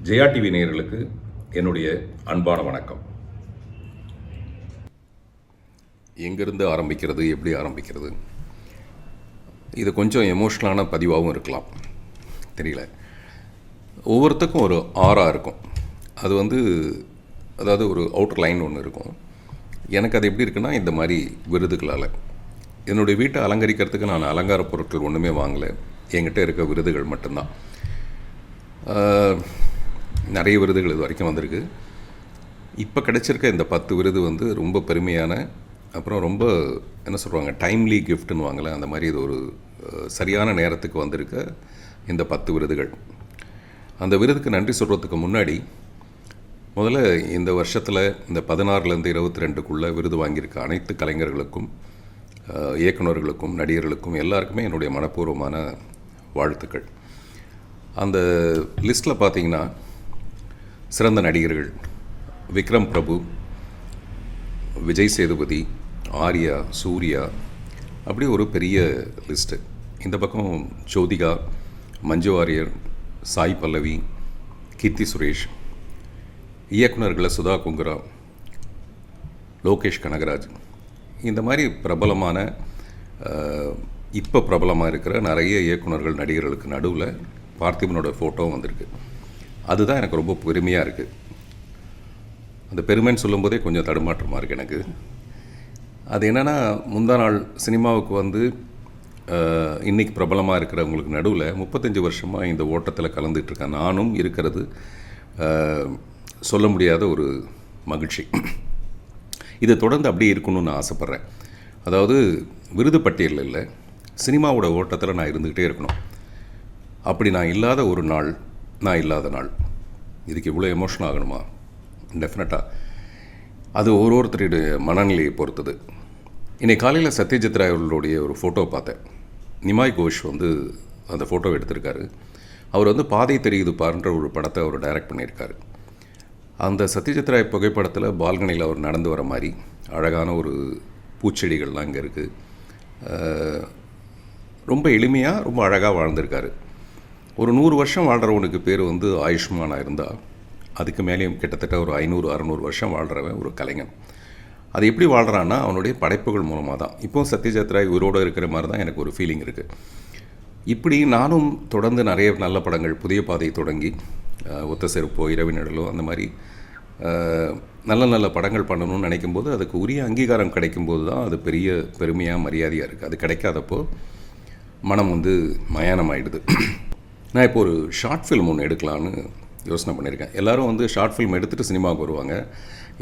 Jaya TV நேயர்களுக்கு என்னுடைய அன்பான வணக்கம். எங்கிருந்து ஆரம்பிக்கிறது, எப்படி ஆரம்பிக்கிறது, இது கொஞ்சம் எமோஷ்னலான பதிவாகவும் இருக்கலாம், தெரியல. ஒவ்வொருத்தருக்கும் ஒரு ஆரா இருக்கும். அது அதாவது ஒரு அவுட்டர் லைன் ஒன்று இருக்கும். எனக்கு அது எப்படி இருக்குன்னா, இந்த மாதிரி விருதுகளால் என்னுடைய வீட்டை அலங்கரிக்கிறதுக்கு நான் அலங்கார பொருட்கள் ஒன்றுமே வாங்கலை. என்கிட்ட இருக்க விருதுகள் மட்டும்தான். நிறைய விருதுகள் இது வரைக்கும் வந்திருக்கு. இப்போ கிடைச்சிருக்க இந்த 10 விருது ரொம்ப பெருமையான, அப்புறம் ரொம்ப என்ன சொல்லுவாங்க, டைம்லி கிஃப்ட்னு வாங்கலை, அந்த மாதிரி இது ஒரு சரியான நேரத்துக்கு வந்திருக்க இந்த 10 விருதுகள். அந்த விருதுக்கு நன்றி சொல்கிறதுக்கு முன்னாடி முதல்ல இந்த வருஷத்தில் இந்த 16லேருந்து 22க்குள்ளே விருது வாங்கியிருக்க அனைத்து கலைஞர்களுக்கும், இயக்குநர்களுக்கும், நடிகர்களுக்கும் எல்லாருக்குமே என்னுடைய மனப்பூர்வமான வாழ்த்துக்கள். அந்த லிஸ்ட்டில் பார்த்தீங்கன்னா, சிறந்த நடிகர்கள் விக்ரம் பிரபு, விஜய் சேதுபதி, ஆர்யா, சூர்யா, அப்படி ஒரு பெரிய லிஸ்ட்டு. இந்த பக்கம் ஜோதிகா, மஞ்சு வாரியர், சாய் பல்லவி, கீர்த்தி சுரேஷ், இயக்குநர்களை சுதா குங்குரா, லோகேஷ் கனகராஜ், இந்த மாதிரி பிரபலமான இப்போ பிரபலமாக இருக்கிற நிறைய இயக்குநர்கள், நடிகர்களுக்கு நடுவில் பார்த்திபனோட ஃபோட்டோவும் வந்திருக்கு. அதுதான் எனக்கு ரொம்ப பெருமையாக இருக்குது. அந்த பெருமைன்னு சொல்லும்போதே கொஞ்சம் தடுமாற்றமாக இருக்குது எனக்கு. அது என்னென்னா, முந்தா நாள் சினிமாவுக்கு இன்றைக்கி பிரபலமாக இருக்கிறவங்களுக்கு நடுவில் 35 வருஷமாக இந்த ஓட்டத்தில் கலந்துகிட்ருக்கேன் நானும் இருக்கிறது சொல்ல முடியாத ஒரு மகிழ்ச்சி. இதை தொடர்ந்து அப்படியே இருக்கணும்னு நான் ஆசைப்பட்றேன். அதாவது விருது பட்டியலில் இல்லை, சினிமாவோட ஓட்டத்தில் நான் இருந்துக்கிட்டே இருக்கணும். அப்படி நான் இல்லாத ஒரு நாள், நான் இல்லாத நாள், இதுக்கு இவ்வளோ எமோஷன் ஆகணுமா? டெஃபினட்டாக அது ஒருத்தருடைய மனநிலையை பொறுத்தது. இன்றைக்கி காலையில் சத்யஜித் ராய் அவர்களுடைய ஒரு ஃபோட்டோ பார்த்தேன். நிமாய் கோஷ் அந்த ஃபோட்டோவை எடுத்திருக்காரு. அவர் பாதை தெரியுது பாருன்ற ஒரு படத்தை அவர் டைரக்ட் பண்ணியிருக்காரு. அந்த சத்யஜித் ராய் புகைப்படத்தில் பால்கனியில் அவர் நடந்து வர மாதிரி அழகான ஒரு பூச்செடிகள்லாம் இங்கே இருக்குது. ரொம்ப எளிமையாக, ரொம்ப அழகாக வாழ்ந்திருக்காரு. ஒரு 100 வருஷம் வாழ்கிறவனுக்கு பேர் ஆயுஷ்மானாக இருந்தால், அதுக்கு மேலேயும் கிட்டத்தட்ட ஒரு 500-600 வருஷம் வாழ்கிறவன் ஒரு கலைஞன். அது எப்படி வாழ்கிறான்னா, அவனுடைய படைப்புகள் மூலமாக தான். இப்போது சத்யஜித் ராய் உயிரோடு இருக்கிற மாதிரி தான் எனக்கு ஒரு ஃபீலிங் இருக்குது. இப்படி நானும் தொடர்ந்து நிறைய நல்ல படங்கள், புதிய பாதை தொடங்கி ஒத்த செருப்போ, இரவு நிழலோ, அந்த மாதிரி நல்ல நல்ல படங்கள் பண்ணணும்னு நினைக்கும்போது, அதுக்கு உரிய அங்கீகாரம் கிடைக்கும்போது தான் அது பெரிய பெருமையாக, மரியாதையாக இருக்குது. அது கிடைக்காதப்போ மனம் மயானம் ஆகிடுது. நான் இப்போ ஒரு ஷார்ட் ஃபில்ம் ஒன்று எடுக்கலான்னு யோசனை பண்ணியிருக்கேன். எல்லோரும் ஷார்ட் ஃபில்ம் எடுத்துகிட்டு சினிமாவுக்கு வருவாங்க.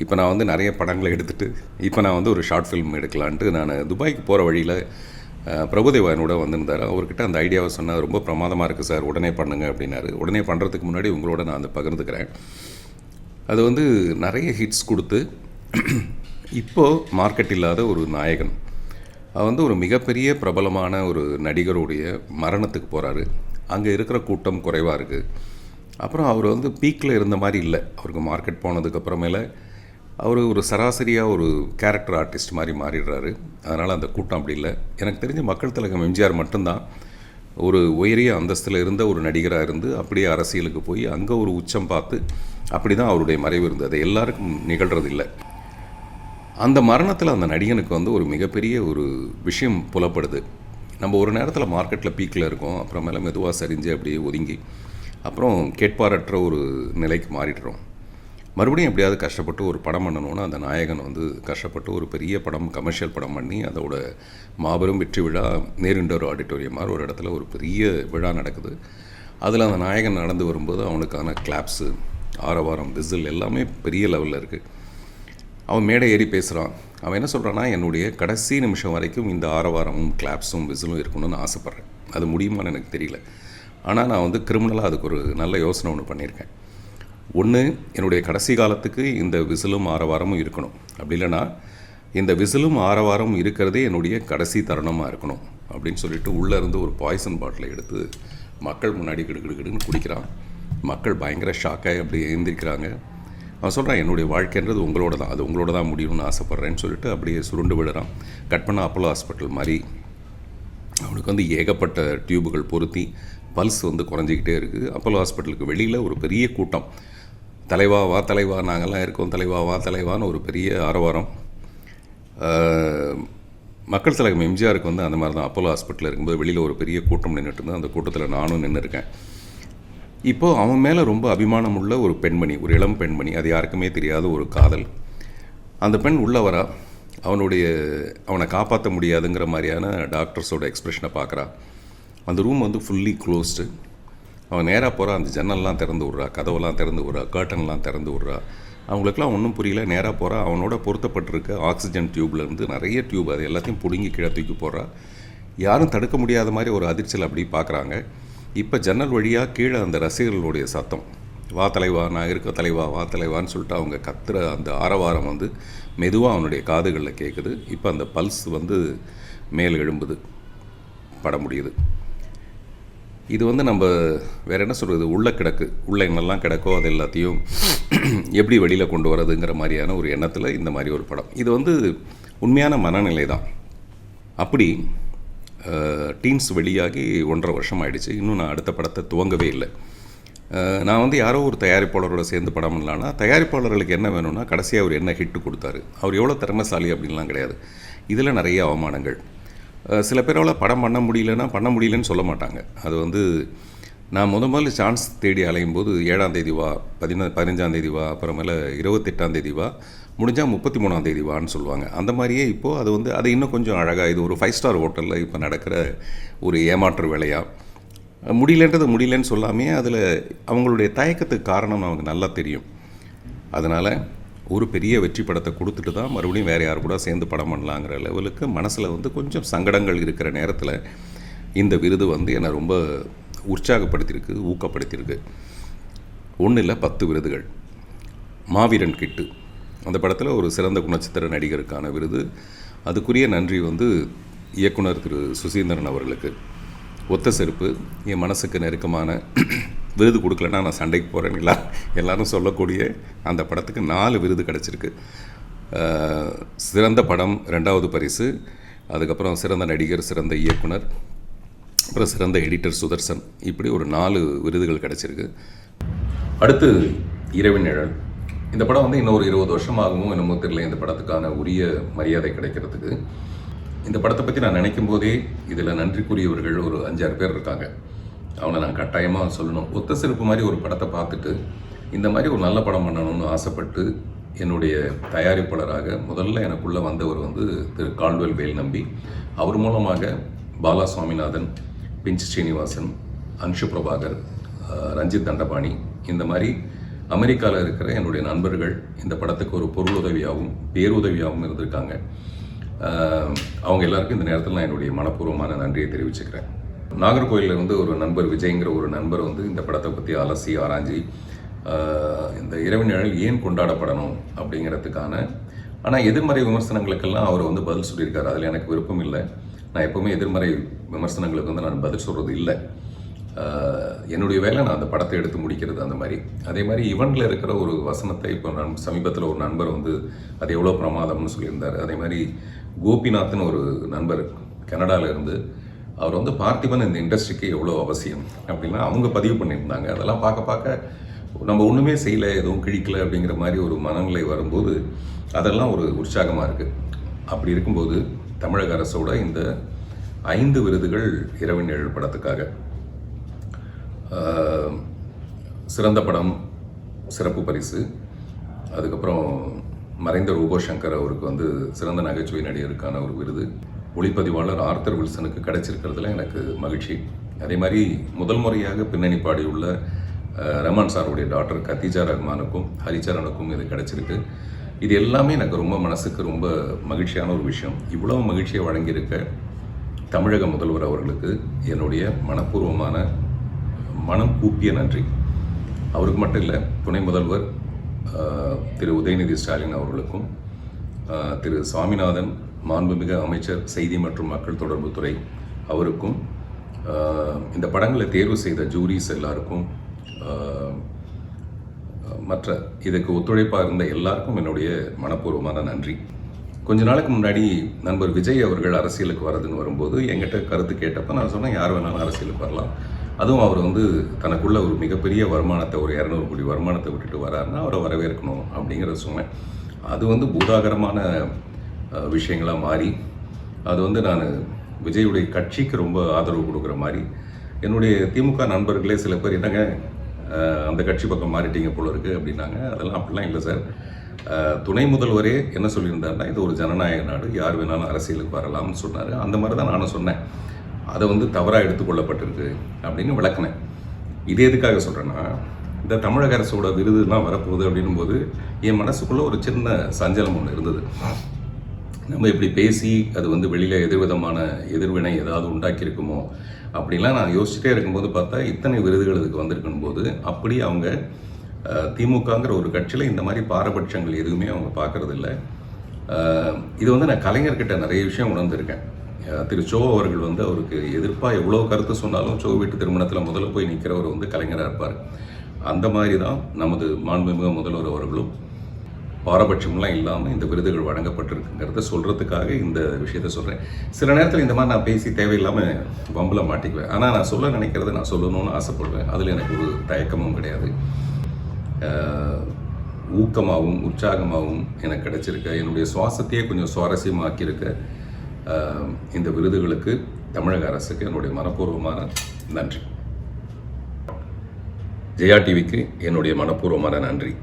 இப்போ நான் நிறைய படங்களை எடுத்துகிட்டு இப்போ நான் ஒரு ஷார்ட் ஃபில்ம் எடுக்கலான்ட்டு நான் துபாய்க்கு போகிற வழியில் பிரபுதேவா என்னோட வந்திருந்தார். அவர்கிட்ட அந்த ஐடியாவை சொன்னால், ரொம்ப பிரமாதமாக இருக்குது சார், உடனே பண்ணுங்க அப்படின்னாரு. உடனே பண்ணுறதுக்கு முன்னாடி உங்களோட நான் பகிர்ந்துக்கிறேன். அது நிறைய ஹிட்ஸ் கொடுத்து இப்போது மார்க்கெட் இல்லாத ஒரு நாயகன், ஒரு மிகப்பெரிய பிரபலமான ஒரு நடிகருடைய மரணத்துக்கு போகிறாரு. அங்கே இருக்கிற கூட்டம் குறைவாக இருக்குது. அப்புறம் அவர் பீக்கில் இருந்த மாதிரி இல்லை. அவருக்கு மார்க்கெட் போனதுக்கப்புறமேல அவர் ஒரு சராசரியாக ஒரு கேரக்டர் ஆர்டிஸ்ட் மாதிரி மாறிடுறாரு. அதனால் அந்த கூட்டம் அப்படி இல்லை. எனக்கு தெரிஞ்ச மக்கள் திலகம் எம்ஜிஆர் மட்டும்தான் ஒரு உயரிய அந்தஸ்தில் இருந்த ஒரு நடிகராக இருந்து அப்படியே அரசியலுக்கு போய் அங்கே ஒரு உச்சம் பார்த்து அப்படி தான் அவருடைய மறைவு இருந்தது. அது எல்லாருக்கும் நிகழ்கிறதில்லை. அந்த மரணத்தில் அந்த நடிகனுக்கு ஒரு மிகப்பெரிய ஒரு விஷயம் புலப்படுது. நம்ம ஒரு நேரத்தில் மார்க்கெட்டில் பீக்கில் இருக்கோம், அப்புறமேல மெதுவாக சரிஞ்சு அப்படியே ஒதுங்கி அப்புறம் கேட்பாரற்ற ஒரு நிலைக்கு மாறிடுறோம். மறுபடியும் எப்படியாவது கஷ்டப்பட்டு ஒரு படம் பண்ணணுன்னா, அந்த நாயகன் கஷ்டப்பட்டு ஒரு பெரிய படம், கமர்ஷியல் படம் பண்ணி அதோட மாபெரும் வெற்றி விழா நேருண்டோர் ஆடிட்டோரியம் மாதிரி ஒரு இடத்துல ஒரு பெரிய விழா நடக்குது. அதில் அந்த நாயகன் நடந்து வரும்போது அவனுக்கான கிளாப்ஸு, ஆரவாரம், விசில் எல்லாமே பெரிய லெவலில் இருக்குது. அவன் மேடை ஏறி பேசுகிறான். அவன் என்ன சொல்கிறான்னா, என்னுடைய கடைசி நிமிஷம் வரைக்கும் இந்த ஆரவாரமும் கிளாப்ஸும் விசிலும் இருக்கணும்னு ஆசைப்பட்றேன். அது முடியுமான்னு எனக்கு தெரியல. ஆனால் நான் கிரிமினலாக அதுக்கு ஒரு நல்ல யோசனை ஒன்று பண்ணியிருக்கேன். ஒன்று, என்னுடைய கடைசி காலத்துக்கு இந்த விசிலும் ஆரவாரமும் இருக்கணும். அப்படி இல்லைன்னா இந்த விசிலும் ஆரவாரமும் இருக்கிறதே என்னுடைய கடைசி தருணமாக இருக்கணும் அப்படின்னு சொல்லிட்டு உள்ளேருந்து ஒரு பாய்சன் பாட்டிலை எடுத்து மக்கள் முன்னாடி கிடுகிடுன்னு குடிக்கிறான். மக்கள் பயங்கர ஷாக்காகி அப்படி எழுந்திருக்கிறாங்க. அவன் சொல்கிறான், என்னுடைய வாழ்க்கைன்றது உங்களோட தான், அது உங்களோட தான் முடியும்னு ஆசைப்பட்றேன்னு சொல்லிட்டு அப்படியே சுருண்டு விடுறான். கட் பண்ண அப்போலோ ஹாஸ்பிட்டல் மாதிரி அவனுக்கு ஏகப்பட்ட டியூபுகள் பொருத்தி பல்ஸ் வந்து குறைஞ்சிக்கிட்டே இருக்குது. அப்போலோ ஹாஸ்பிட்டலுக்கு வெளியில் ஒரு பெரிய கூட்டம். தலைவா வா தலைவா, நாங்கள்லாம் இருக்கோம், தலைவா வா தலைவான்னு ஒரு பெரிய ஆரவாரம். மக்கள் தலைவர் எம்ஜிஆருக்கு வந்து அந்த மாதிரி தான் அப்போலோ ஹாஸ்பிட்டலில் இருக்கும்போது வெளியில் ஒரு பெரிய கூட்டம் நின்றுட்டு இருந்தது. அந்த கூட்டத்தில் நானும் நின்று இருக்கேன். இப்போது அவன் மேலே ரொம்ப அபிமானம் உள்ள ஒரு பெண்மணி, ஒரு இளம் பெண்மணி, அது யாருக்குமே தெரியாத ஒரு காதல். அந்த பெண் உள்ள வரா. அவனை காப்பாற்ற முடியாதுங்கிற மாதிரியான டாக்டர்ஸோட எக்ஸ்ப்ரெஷனை பார்க்குறா. அந்த ரூம் வந்து ஃபுல்லி க்ளோஸ்டு. அவன் நேராக போகிறா, அந்த ஜன்னல்லாம் திறந்து விட்றா, கதவெல்லாம் திறந்து விட்றா, கர்ட்டன்லாம் திறந்து விட்றா. அவங்களுக்குலாம் ஒன்றும் புரியல. நேராக போகிறா. அவனோட பொருத்தப்பட்டிருக்க ஆக்சிஜன் டியூப்லேருந்து நிறைய டியூப், அது எல்லாத்தையும் பிடுங்கி கீழே தூக்கி போடுறா. யாரும் தடுக்க முடியாத மாதிரி ஒரு அதிர்ச்சியில் அப்படி பார்க்குறாங்க. இப்போ ஜன்னல் வழியாக கீழே அந்த ரசிகர்களுடைய சத்தம், வா தலைவா, நான் இருக்க தலைவா, வா தலைவான்னு சொல்லிட்டு அவங்க கத்துற அந்த ஆரவாரம் வந்து மெதுவாக அவனுடைய காதுகளில் கேட்குது. இப்போ அந்த பல்ஸ் வந்து மேல் எழும்புது, பட முடியுது. இது வந்து நம்ம வேறு என்ன சொல்கிறது, உள்ள கிடக்கு, உள்ள என்னெல்லாம் கிடக்கோ அது எல்லாத்தையும் எப்படி வெளியில் கொண்டு வரதுங்கிற மாதிரியான ஒரு எண்ணத்தில் இந்த மாதிரி ஒரு படம். இது வந்து உண்மையான மனநிலை தான். அப்படி டீன்ஸ் வெளியாகி 1.5 வருஷம் ஆகிடுச்சு. இன்னும் நான் அடுத்த படத்தை துவங்கவே இல்லை. நான் வந்து யாரோ ஒரு தயாரிப்பாளரோட சேர்ந்து படம் பண்ணலான்னா, தயாரிப்பாளர்களுக்கு என்ன வேணும்னா கடைசியாக அவர் என்ன ஹிட்டு கொடுத்தாரு, அவர் எவ்வளோ திறமைசாலி அப்படின்லாம் கிடையாது. இதில் நிறைய அவமானங்கள். சில பேரால் படம் பண்ண முடியலன்னு சொல்ல மாட்டாங்க. அது வந்து நான் முதல்ல சான்ஸ் தேடி அலையும் போது 7ஆம் தேதி வா, 15ஆம் தேதி வா, அப்புறமேல 28ஆம் தேதி வா, முடிஞ்சால் 33ஆம் தேதி வான்னு சொல்லுவாங்க. அந்த மாதிரியே இப்போது அது வந்து அது இன்னும் கொஞ்சம் அழகாக, இது ஒரு 5 ஸ்டார் ஹோட்டலில் இப்போ நடக்கிற ஒரு ஏமாற்று வேலையாக முடியலன்னு சொல்லாமே அதில் அவங்களுடைய தயக்கத்துக்கு காரணம் நமக்கு நல்லா தெரியும். அதனால் ஒரு பெரிய வெற்றி படத்தை கொடுத்துட்டு தான் மறுபடியும் வேறு யார் கூட சேர்ந்து படம் பண்ணலாங்கிற லெவலுக்கு மனசில் வந்து கொஞ்சம் சங்கடங்கள் இருக்கிற நேரத்தில் இந்த விருது வந்து என்னை ரொம்ப உற்சாகப்படுத்தியிருக்கு, ஊக்கப்படுத்தியிருக்கு. 1 இல்லை 10 விருதுகள். மாவீரன் கிட்டு அந்த படத்தில் ஒரு சிறந்த குணச்சித்திர நடிகருக்கான விருது. அதுக்குரிய நன்றி வந்து இயக்குனர் திரு சுசீந்திரன் அவர்களுக்கு. ஒத்த செருப்பு என் மனசுக்கு நெருக்கமான விருது கொடுக்கலன்னா நான் சண்டைக்கு போகிறேன்னு எல்லாரும் சொல்லக்கூடிய அந்த படத்துக்கு 4 விருது கிடச்சிருக்கு. சிறந்த படம் 2வது பரிசு, அதுக்கப்புறம் சிறந்த நடிகர், சிறந்த இயக்குனர், அப்புறம் சிறந்த எடிட்டர் சுதர்சன், இப்படி ஒரு 4 விருதுகள் கிடச்சிருக்கு. அடுத்து இரவின் நிழல். இந்த படம் வந்து இன்னொரு 20 வருஷம் ஆகுமோ என்னமோ தெரியல இந்த படத்துக்கான உரிய மரியாதை கிடைக்கிறதுக்கு. இந்த படத்தை பற்றி நான் நினைக்கும் போதே இதில் நன்றிக்குரியவர்கள் ஒரு 5-6 பேர் இருக்காங்க. அவனை நான் கட்டாயமாக சொல்லணும். ஒத்த செருப்பு மாதிரி ஒரு படத்தை பார்த்துட்டு இந்த மாதிரி ஒரு நல்ல படம் பண்ணணும்னு ஆசைப்பட்டு என்னுடைய தயாரிப்பாளராக முதல்ல எனக்குள்ளே வந்தவர் வந்து திரு கால்டுவெல் வேல் நம்பி. அவர் மூலமாக பாலா சுவாமிநாதன், பிஞ்ச் ஸ்ரீனிவாசன், அன்ஷு பிரபாகர், ரஞ்சித் தண்டபாணி, இந்த மாதிரி அமெரிக்காவில் இருக்கிற என்னுடைய நண்பர்கள் இந்த படத்துக்கு ஒரு பொருளுதவியாகவும் பேருதவியாகவும் இருந்திருக்காங்க. அவங்க எல்லாருக்கும் இந்த நேரத்தில் நான் என்னுடைய மனப்பூர்வமான நன்றியை தெரிவிச்சுக்கிறேன். நாகர்கோயிலில் வந்து ஒரு நண்பர் விஜய்ங்கிற ஒரு நண்பர் வந்து இந்த படத்தை பற்றி அலசி ஆராய்ஞ்சி இந்த இரவின் நிழல் ஏன் கொண்டாடப்படணும் அப்படிங்கிறதுக்கான ஆனால் எதிர்மறை விமர்சனங்களுக்கெல்லாம் அவர் வந்து பதில் சொல்லியிருக்காரு. அதில் எனக்கு விருப்பம் இல்லை. நான் எப்போவுமே எதிர்மறை விமர்சனங்களுக்கு வந்து நான் பதில் சொல்கிறது இல்லை. என்னுடைய வேலை நான் அந்த படத்தை எடுத்து முடிக்கிறது. அந்த மாதிரி அதே மாதிரி இவனில் இருக்கிற ஒரு வசனத்தை இப்போ நான் சமீபத்தில் ஒரு நண்பர் வந்து அது எவ்வளோ பிரமாதம்னு சொல்லியிருந்தார். அதே மாதிரி கோபிநாத்னு ஒரு நண்பர் கனடாவில் இருந்து அவர் வந்து பார்த்திபன் இந்த இண்டஸ்ட்ரிக்கு எவ்வளோ அவசியம் அப்படின்னா அவங்க பதிவு பண்ணியிருந்தாங்க. அதெல்லாம் பார்க்க நம்ம ஒன்றுமே செய்யலை, எதுவும் கிழிக்கலை அப்படிங்கிற மாதிரி ஒரு மனநிலை வரும்போது அதெல்லாம் ஒரு உற்சாகமாக இருக்குது. அப்படி இருக்கும்போது தமிழக அரசோட இந்த 5 விருதுகள் இரவின் நிழல் படத்துக்காக. சிறந்த படம் சிறப்பு பரிசு, அதுக்கப்புறம் மறைந்த ரோபோ சங்கர் அவருக்கு வந்து சிறந்த நகைச்சுவை நடிகருக்கான ஒரு விருது, ஒளிப்பதிவாளர் ஆர்த்தர் வில்சனுக்கு கிடைச்சிருக்கிறதுல எனக்கு மகிழ்ச்சி. அதே மாதிரி முதல் முறையாக பின்னணி பாடியுள்ள ரஹ்மான் சாருடைய டாக்டர் கத்தீஜா ரஹ்மானுக்கும் ஹரிச்சரனுக்கும் இது கிடைச்சிருக்கு. இது எல்லாமே எனக்கு ரொம்ப மனசுக்கு ரொம்ப மகிழ்ச்சியான ஒரு விஷயம். இவ்வளவு மகிழ்ச்சியை வழங்கியிருக்க தமிழக முதல்வர் அவர்களுக்கு என்னுடைய மனப்பூர்வமான மனம் கூப்பிய நன்றி. அவருக்கு மட்டும் இல்லை, துணை முதல்வர் திரு உதயநிதி ஸ்டாலின் அவர்களுக்கும், திரு சுவாமிநாதன் மாண்புமிகு அமைச்சர் செய்தி மற்றும் மக்கள் தொடர்பு துறை அவருக்கும், இந்த படங்களை தேர்வு செய்த ஜூரிஸ் எல்லாருக்கும், மற்ற இதுக்கு ஒத்துழைப்பாக இருந்த எல்லாருக்கும் என்னுடைய மனப்பூர்வமான நன்றி. கொஞ்ச நாளுக்கு முன்னாடி நண்பர் விஜய் அவர்கள் அரசியலுக்கு வரதுன்னு வரும்போது என்கிட்ட கருத்து கேட்டப்போ நான் சொன்னேன், யார் வேணாலும் அரசியலுக்கு வரலாம், அதுவும் அவர் வந்து தனக்குள்ள ஒரு மிகப்பெரிய வருமானத்தை, ஒரு 200 கோடி வருமானத்தை விட்டுட்டு வராருன்னா அவரை வரவேற்கணும் அப்படிங்கிறத சொன்னேன். அது வந்து பூதாகரமான விஷயங்களாக மாறி, அது வந்து நான் விஜயுடைய கட்சிக்கு ரொம்ப ஆதரவு கொடுக்குற மாதிரி, என்னுடைய திமுக நண்பர்களே சில பேர் என்னங்க அந்த கட்சி பக்கம் மாறிட்டீங்க போல இருக்குது அப்படின்னாங்க. அதெல்லாம் அப்படிலாம் இல்லை சார். துணை முதல்வரே என்ன சொல்லியிருந்தாருன்னா, இது ஒரு ஜனநாயக நாடு, யார் வேணாலும் அரசியலுக்கு வரலாம்னு சொன்னார். அந்த மாதிரி தான் நானும் சொன்னேன். அதை வந்து தவறாக எடுத்துக்கொள்ளப்பட்டிருக்கு அப்படின்னு விளக்குனேன். இது எதுக்காக சொல்கிறேன்னா, இந்த தமிழக அரசோட விருதுலாம் வரப்போகுது அப்படின்னும் போது என் மனசுக்குள்ளே ஒரு சின்ன சஞ்சலம் ஒன்று இருந்தது. நம்ம இப்படி பேசி அது வந்து வெளியில் எதிர்விதமான எதிர்வினை ஏதாவது உண்டாக்கியிருக்குமோ அப்படிலாம் நான் யோசிச்சுட்டே இருக்கும்போது பார்த்தா இத்தனை விருதுகள் இதுக்கு வந்திருக்கும் போது, அப்படி அவங்க திமுகங்கிற ஒரு கட்சியில் இந்த மாதிரி பாரபட்சங்கள் எதுவுமே அவங்க பார்க்கறதில்ல. இது வந்து நான் கலைஞர்கிட்ட நிறைய விஷயம் உணர்ந்திருக்கேன். திரு சோ அவர்கள் வந்து அவருக்கு எதிர்ப்பாக எவ்வளோ கருத்து சொன்னாலும் சோ வீட்டு திருமணத்தில் முதல்ல போய் நிற்கிறவர் வந்து கலைஞராக இருப்பார். அந்த மாதிரி தான் நமது மாண்புமிகு முதல்வர் அவர்களும் பாரபட்சம்லாம் இல்லாமல் இந்த விருதுகள் வழங்கப்பட்டிருக்குங்கிறத சொல்கிறதுக்காக இந்த விஷயத்த சொல்கிறேன். சில நேரத்தில் இந்த மாதிரி நான் பேசி தேவையில்லாமல் வம்பில் மாட்டிக்குவேன். ஆனால் நான் சொல்ல நினைக்கிறத நான் சொல்லணும்னு ஆசைப்படுவேன். அதில் எனக்கு ஒரு தயக்கமும் கிடையாது. ஊக்கமாகவும் உற்சாகமாகவும் எனக்கு கிடைச்சிருக்க, என்னுடைய சுவாசத்தையே கொஞ்சம் சுவாரஸ்யமாக்கியிருக்க இந்த விருதுகளுக்கு தமிழக அரசுக்கு என்னுடைய மனப்பூர்வமான நன்றி. ஜெயா டிவிக்கு என்னுடைய மனப்பூர்வமான நன்றி.